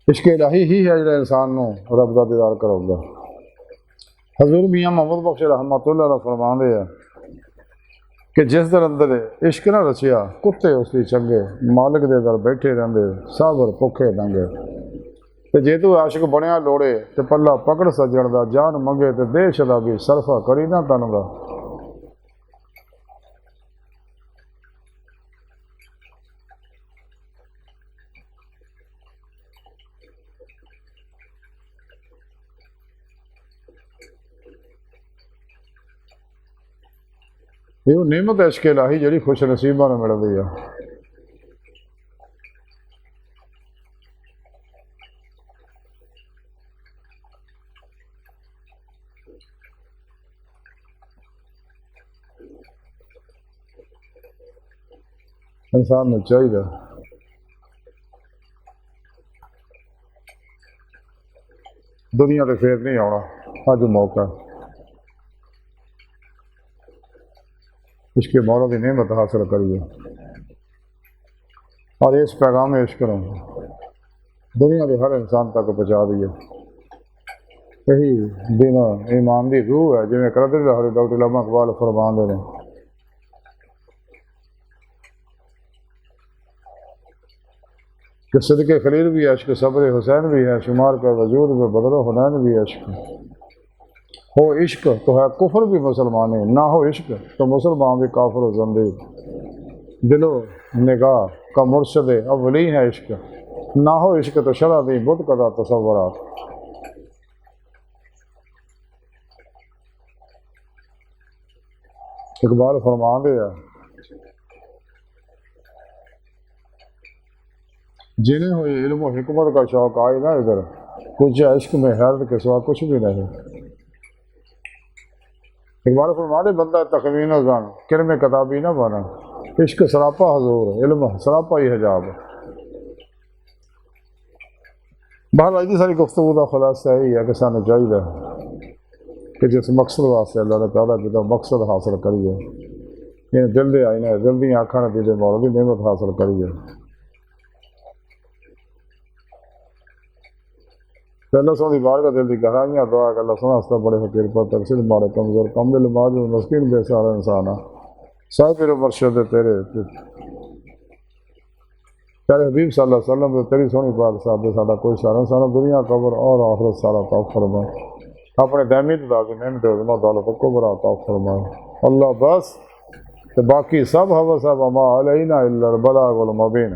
इश्क इलाही ही है जो इंसान को रब का दीदार कराऊगा। हजूर मियाँ मोहम्मद बख्श रहमतुल्लाह अलैह फरमाते हैं कि जिस दर अंदर इश्क ना रचिया कुत्ते उसकी चंगे मालिक दे दर बैठे रहंदे साबर भुखे नंगे। ते जे तू आशिक बनया लोड़े ते पल्ला पकड़ सजण दा जान मंगे ते दे छदा भी सरफा करी ना तन दा। ये नेमत है इश्क इलाही जिहड़ी खुश नसीबां नूं मिलदी आ। इंसान नूं चाहिए दुनिया ते फेर नहीं आउणा, अज मौका इसके मौला की नेमत हासिल करिए और इस पैगाम इश्क करो दुनिया के हर इंसान तक पहुँचा दिए। यही दिन ईमान की रूह है जिमें कदर लाहौरी डॉक्टर अल्लामा इकबाल फरमाते हैं कि सदके खलील भी इश्क सब्र हुसैन भी है शुमार का वजूद में बदलो हुनैन भी इश्क। हो इश्क तो है कुफर भी मुसलमानी, ना हो इश्क तो मुसलमान भी काफिर ज़ंदी। दिलो निगाह का मुर्शद अव्वली है इश्क, ना हो इश्क तो शरा दी बुत कदा तसव्वुरात। इकबाल फरमाते हैं जिन्हें हुई इल्म और हिकमत का शौक आए ना इधर कुछ इश्क में हैरत के सिवा कुछ भी नहीं। इकबाल फरमाते बंदा तखमीन जान किरम किताबी ना बना, इश्क सरापा हजूर इल्म सरापा ही हिजाब। बहर अज की सारी गुफ्तगू का खुलासा यही है कि सानू चाहिए कि जिस मकसद वास्ते अल्लाह ने पैदा किया मकसद हासिल करिए। इन दिल के आईने दिल दी अखां ने दीदे मौला की नेमत हासिल करिए। अल्लाह सोनी बार का दिल की गहराइयाँ दुआ कर अल्लाह सोना हस्ता बड़े फकीर पर तकसीर मारे कमजोर कमदिल माजूद मस्कीन बेसहारा इंसान है साहब तेरे मुर्शद तेरे प्यारे हबीब सल्लल्लाहु अलैहि वसल्लम तेरी सोनी बात साहब साडा कोई सारा सारा दुनिया कबर और आखिरत सारा तौफ फरमा अपने दैमी खुदा की नेमत उज़्मा दौलत को बरा तौफ फरमा अल्लाह बस ते बाकी सब हवा सब अमा अलैना इल्लल बलागुल मुबीन।